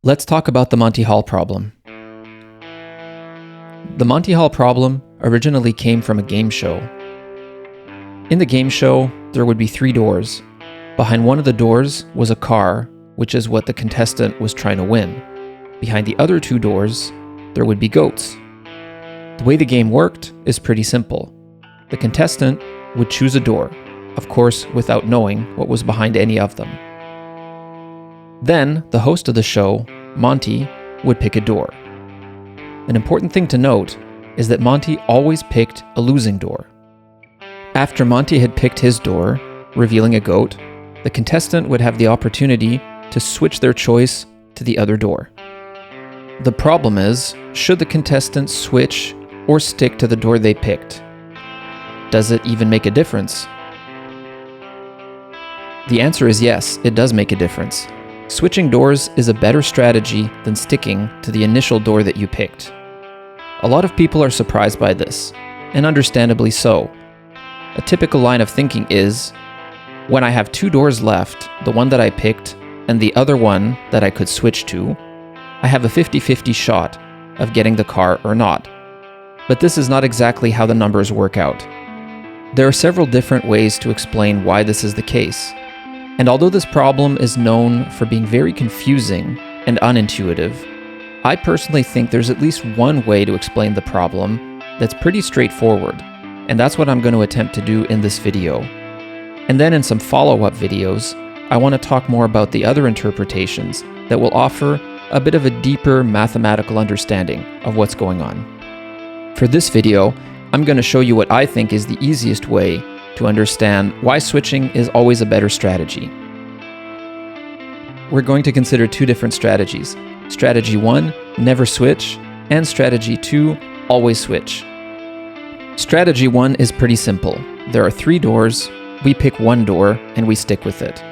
Let's talk about the Monty Hall problem. The Monty Hall problem originally came from a game show. In the game show, there would be 3 doors. Behind one of the doors was a car, which is what the contestant was trying to win. Behind the other 2 doors, there would be goats. The way the game worked is pretty simple. The contestant would choose a door, of course without knowing what was behind any of them. Then, the host of the show, Monty, would pick a door. An important thing to note is that Monty always picked a losing door. After Monty had picked his door, revealing a goat, the contestant would have the opportunity to switch their choice to the other door. The problem is, should the contestant switch or stick to the door they picked? Does it even make a difference? The answer is yes, it does make a difference. Switching doors is a better strategy than sticking to the initial door that you picked. A lot of people are surprised by this, and understandably so. A typical line of thinking is, when I have 2 doors left, the one that I picked and the other one that I could switch to, I have a 50-50 shot of getting the car or not. But this is not exactly how the numbers work out. There are several different ways to explain why this is the case. And although this problem is known for being very confusing and unintuitive, I personally think there's at least one way to explain the problem that's pretty straightforward, and that's what I'm going to attempt to do in this video. And then in some follow-up videos, I want to talk more about the other interpretations that will offer a bit of a deeper mathematical understanding of what's going on. For this video, I'm going to show you what I think is the easiest way to understand why switching is always a better strategy. We're going to consider 2 different strategies. Strategy 1, never switch, and strategy 2, always switch. Strategy 1 is pretty simple. There are 3 doors, we pick one door, and we stick with it.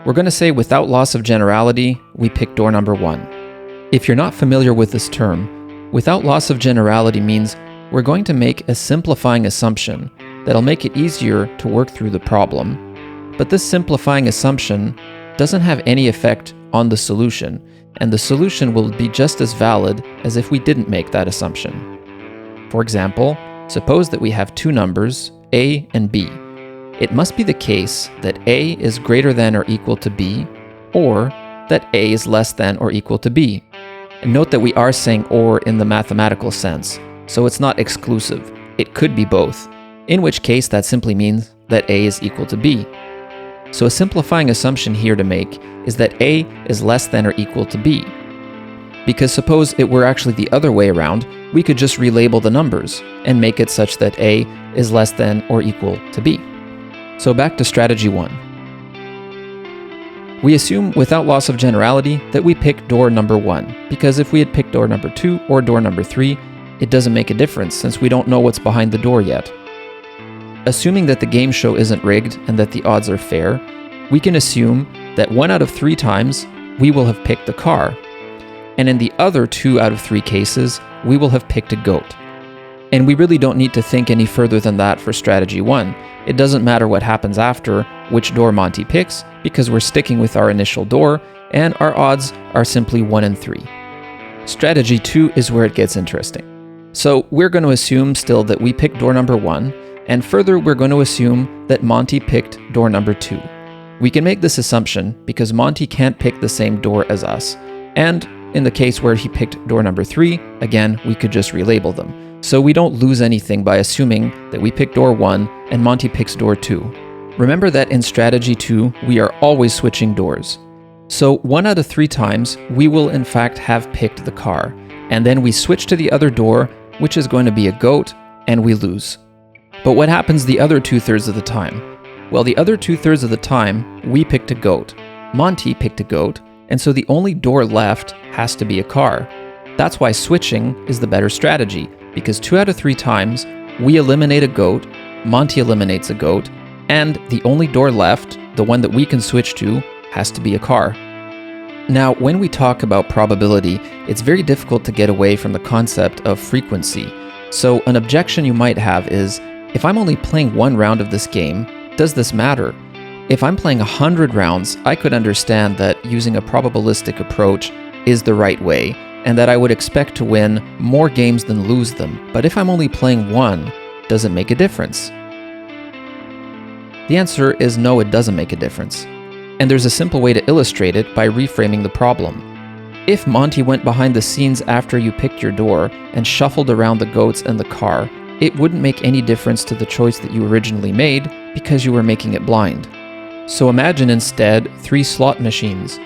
We're going to say without loss of generality, we pick door number 1. If you're not familiar with this term, without loss of generality means we're going to make a simplifying assumption that'll make it easier to work through the problem, but this simplifying assumption doesn't have any effect on the solution, and the solution will be just as valid as if we didn't make that assumption. For example, suppose that we have 2 numbers, a and b. It must be the case that a is greater than or equal to b, or that a is less than or equal to b. And note that we are saying or in the mathematical sense, so it's not exclusive. It could be both, in which case that simply means that a is equal to b. So a simplifying assumption here to make is that a is less than or equal to b. Because suppose it were actually the other way around, we could just relabel the numbers and make it such that a is less than or equal to b. So back to strategy 1. We assume without loss of generality that we pick door number 1, because if we had picked door number 2 or door number 3, it doesn't make a difference since we don't know what's behind the door yet. Assuming that the game show isn't rigged and that the odds are fair, we can assume that 1 out of 3 times we will have picked the car, and in the other 2 out of 3 cases, we will have picked a goat. And we really don't need to think any further than that for strategy 1. It doesn't matter what happens after which door Monty picks, because we're sticking with our initial door, and our odds are simply 1 in 3. Strategy 2 is where it gets interesting. So we're going to assume still that we picked door number 1, and further we're going to assume that Monty picked door number 2. We can make this assumption because Monty can't pick the same door as us, and in the case where he picked door number 3, again, we could just relabel them. So we don't lose anything by assuming that we pick door 1 and Monty picks door 2. Remember that in strategy 2, we are always switching doors. So 1 out of 3 times, we will in fact have picked the car, and then we switch to the other door, which is going to be a goat, and we lose. But what happens the other 2/3 of the time? Well, the other 2/3 of the time, we picked a goat. Monty picked a goat, and so the only door left has to be a car. That's why switching is the better strategy, because 2 out of 3 times, we eliminate a goat, Monty eliminates a goat, and the only door left, the one that we can switch to, has to be a car. Now, when we talk about probability, it's very difficult to get away from the concept of frequency. So an objection you might have is, if I'm only playing 1 round of this game, does this matter? If I'm playing 100 rounds, I could understand that using a probabilistic approach, is the right way, and that I would expect to win more games than lose them, but if I'm only playing one, does it make a difference? The answer is no, it doesn't make a difference. And there's a simple way to illustrate it by reframing the problem. If Monty went behind the scenes after you picked your door and shuffled around the goats and the car, it wouldn't make any difference to the choice that you originally made because you were making it blind. So imagine instead 3 slot machines.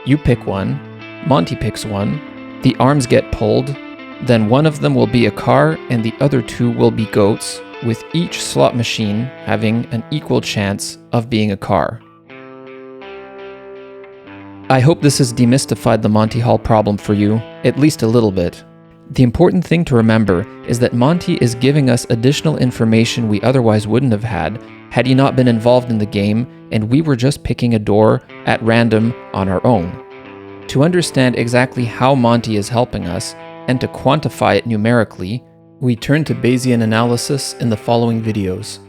You pick one, Monty picks one, the arms get pulled, then one of them will be a car and the other 2 will be goats, with each slot machine having an equal chance of being a car. I hope this has demystified the Monty Hall problem for you, at least a little bit. The important thing to remember is that Monty is giving us additional information we otherwise wouldn't have had he not been involved in the game and we were just picking a door at random on our own. To understand exactly how Monty is helping us and to quantify it numerically, we turn to Bayesian analysis in the following videos.